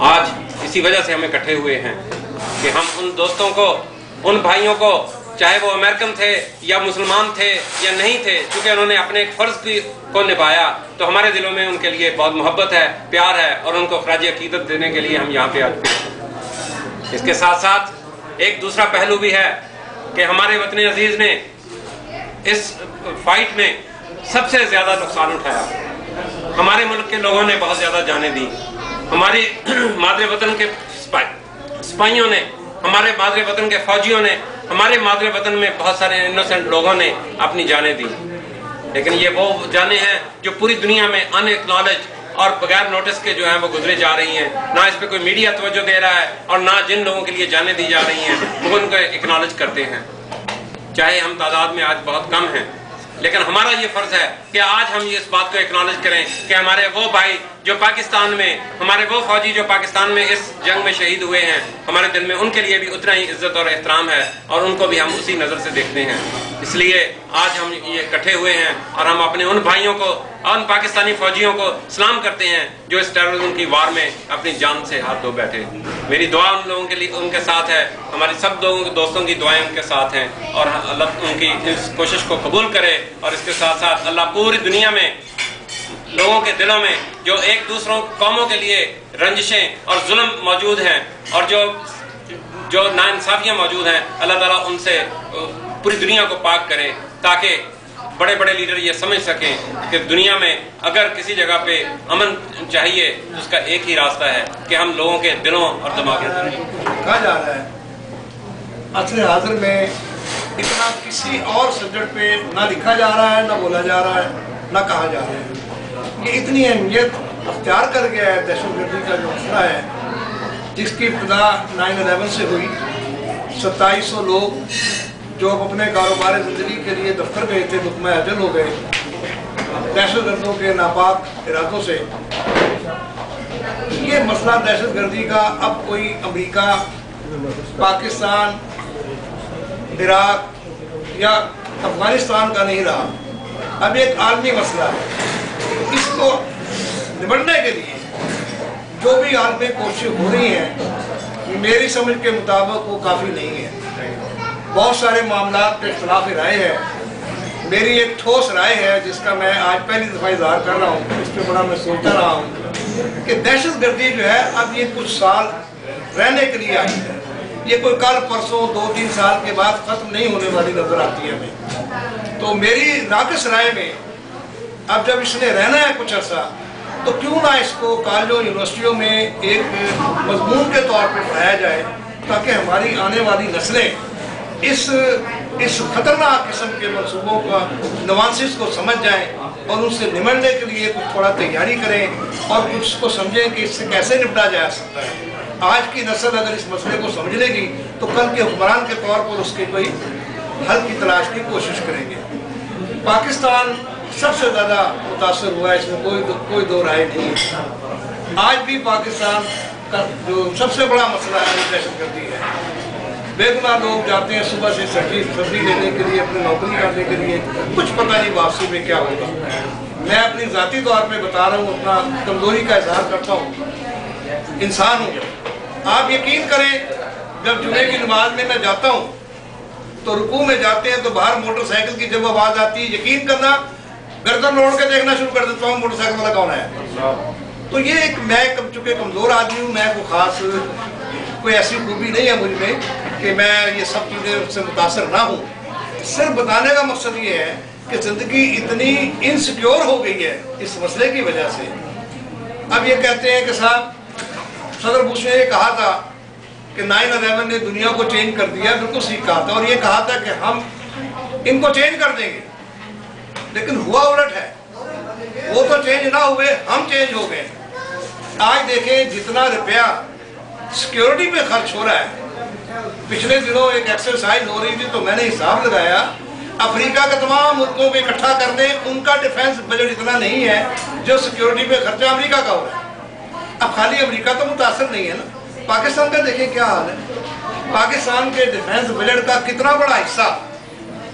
آج اسی وجہ سے ہم اکٹھے ہوئے ہیں کہ ہم ان دوستوں کو، ان بھائیوں کو، چاہے وہ امریکن تھے یا مسلمان تھے یا نہیں تھے، چونکہ انہوں نے اپنے ایک فرض کو نبھایا تو ہمارے دلوں میں ان کے لیے بہت محبت ہے، پیار ہے، اور ان کو خراج عقیدت دینے کے لیے ہم یہاں پہ آج ہیں۔ اس کے ساتھ ساتھ ایک دوسرا پہلو بھی ہے کہ ہمارے وطن عزیز نے اس فائٹ میں سب سے زیادہ نقصان اٹھایا۔ ہمارے ملک کے لوگوں نے بہت زیادہ جانیں دی، ہماری مادر وطن کے سپاہیوں نے، ہمارے مادر وطن کے فوجیوں نے، ہمارے مادر وطن میں بہت سارے انوسنٹ لوگوں نے اپنی جانیں دی، لیکن یہ وہ جانیں ہیں جو پوری دنیا میں ان ایکنالج اور بغیر نوٹس کے جو ہیں وہ گزرے جا رہی ہیں۔ نہ اس پہ کوئی میڈیا توجہ دے رہا ہے، اور نہ جن لوگوں کے لیے جانیں دی جا رہی ہیں وہ ان کو ایکنالج کرتے ہیں، چاہے ہم تعداد میں آج بہت کم ہیں، لیکن ہمارا یہ فرض ہے کہ آج ہم یہ اس بات کو ایکنالج کریں کہ ہمارے وہ بھائی جو پاکستان میں، ہمارے وہ فوجی جو پاکستان میں اس جنگ میں شہید ہوئے ہیں، ہمارے دل میں ان کے لیے بھی اتنا ہی عزت اور احترام ہے، اور ان کو بھی ہم اسی نظر سے دیکھتے ہیں۔ اس لیے آج ہم یہ اکٹھے ہوئے ہیں اور ہم اپنے ان بھائیوں کو، ان پاکستانی فوجیوں کو سلام کرتے ہیں جو اس ٹیررزم کی وار میں اپنی جان سے ہاتھ دھو بیٹھے۔ میری دعا ان لوگوں کے لیے، ان کے ساتھ ہے، ہماری سب دوستوں کی دعائیں ان کے ساتھ ہیں، اور اللہ ان کی اس کوشش کو قبول کرے، اور اس کے ساتھ ساتھ اللہ پوری دنیا میں لوگوں کے دلوں میں جو ایک دوسروں قوموں کے لیے رنجشیں اور ظلم موجود ہیں اور جو ناانصافیاں موجود ہیں، اللہ تعالیٰ ان سے پوری دنیا کو پاک کرے، تاکہ بڑے بڑے لیڈر یہ سمجھ سکیں کہ دنیا میں اگر کسی جگہ پہ امن چاہیے تو اس کا ایک ہی راستہ ہے کہ ہم لوگوں کے دلوں اور دماغوں سے کہا جا رہا ہے عصر حاضر میں اتنا کسی اور سبجیکٹ پہ نہ لکھا جا رہا ہے، نہ بولا جا رہا ہے، نہ کہا جا رہا ہے۔ یہ اتنی اہمیت اختیار کر گیا ہے دہشت گردی کا جو مسئلہ ہے، جس کی ابتدا 9/11 سے ہوئی۔ 2700 لوگ جو اب اپنے کاروبار زندگی کے لیے دفتر گئے تھے لقمہ اجل ہو گئے دہشت گردوں کے ناپاک ارادوں سے۔ یہ مسئلہ دہشت گردی کا اب کوئی امریکہ، پاکستان، عراق یا افغانستان کا نہیں رہا، اب ایک عالمی مسئلہ ہے۔ اس کو نمٹنے کے لیے جو بھی عالمی کوششیں ہو رہی ہیں میری سمجھ کے مطابق وہ کافی نہیں ہے۔ بہت سارے معاملات پہ اختلاف رائے ہے۔ میری ایک ٹھوس رائے ہے جس کا میں آج پہلی دفعہ اظہار کر رہا ہوں، اس پہ بڑا میں سوچتا رہا ہوں کہ دہشت گردی جو ہے اب یہ کچھ سال رہنے کے لیے آئی ہے، یہ کوئی کل پرسوں 2-3 سال کے بعد ختم نہیں ہونے والی نظر آتی ہے ہمیں۔ تو میری ناقص رائے میں اب جب اس نے رہنا ہے کچھ عرصہ تو کیوں نہ اس کو کالجوں یونیورسٹیوں میں ایک مضمون کے طور پہ پڑھایا جائے، تاکہ ہماری آنے والی نسلیں اس خطرناک قسم کے منصوبوں کا نوانسز کو سمجھ جائیں اور ان سے نمٹنے کے لیے کچھ تھوڑا تیاری کریں اور کچھ کو سمجھیں کہ اس سے کیسے نپٹا جا سکتا ہے۔ آج کی نسل اگر اس مسئلے کو سمجھ لے گی تو کل کے حکمران کے طور پر اس کے کوئی حل کی تلاش کی کوشش کریں گے۔ پاکستان سب سے زیادہ متاثر ہوا ہے، اس میں کوئی دو رائے نہیں ہے۔ آج بھی پاکستان کا جو سب سے بڑا مسئلہ ہے وہ دہشت گردی ہے۔ بے گناہ لوگ جاتے ہیں صبح سے سردی لینے کے لیے، اپنی نوکری کرنے کے لیے، کچھ پتہ نہیں واپسی میں کیا ہوگا۔ میں اپنی ذاتی طور پہ بتا رہا ہوں، اپنا کمزوری کا اظہار کرتا ہوں، انسان ہوں۔ آپ یقین کریں جب جمعے کی نماز میں میں جاتا ہوں تو رکوع میں جاتے ہیں تو باہر موٹر سائیکل کی جب آواز آتی ہے، یقین کرنا گردن روڑ کے دیکھنا شروع کر دیتا ہوں موٹر سائیکل والا کون ہے۔ تو یہ ایک میں چونکہ کمزور آدمی ہوں، میں کوئی خاص کوئی ایسی خوبی نہیں ہے مجھ میں کہ میں یہ سب چیزیں اس سے متاثر نہ ہوں۔ صرف بتانے کا مقصد یہ ہے کہ زندگی اتنی انسیکیور ہو گئی ہے اس مسئلے کی وجہ سے۔ اب یہ کہتے ہیں کہ صاحب صدر بش نے یہ کہا تھا کہ 9/11 نے دنیا کو چینج کر دیا، بالکل صحیح کہا تھا، اور یہ کہا تھا کہ ہم ان کو چینج کر دیں گے، لیکن ہوا الٹ ہے۔ وہ تو چینج نہ ہوئے، ہم چینج ہو گئے۔ آج دیکھیں جتنا روپیہ سیکیورٹی پہ خرچ ہو رہا ہے، پچھلے دنوں ایک ایکسرسائز ہو رہی تھی تو میں نے حساب لگایا، افریقہ کے تمام ملکوں کو اکٹھا کر دیں، ان کا ڈیفنس بجٹ اتنا نہیں ہے جو سیکیورٹی پہ خرچہ امریکہ کا ہو رہا ہے۔ اب خالی امریکہ تو متاثر نہیں ہے نا، پاکستان کا دیکھیں کیا حال ہے۔ پاکستان کے ڈیفنس بجٹ کا کتنا بڑا حصہ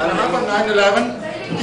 9/11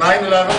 9/11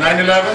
9/11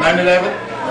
9/11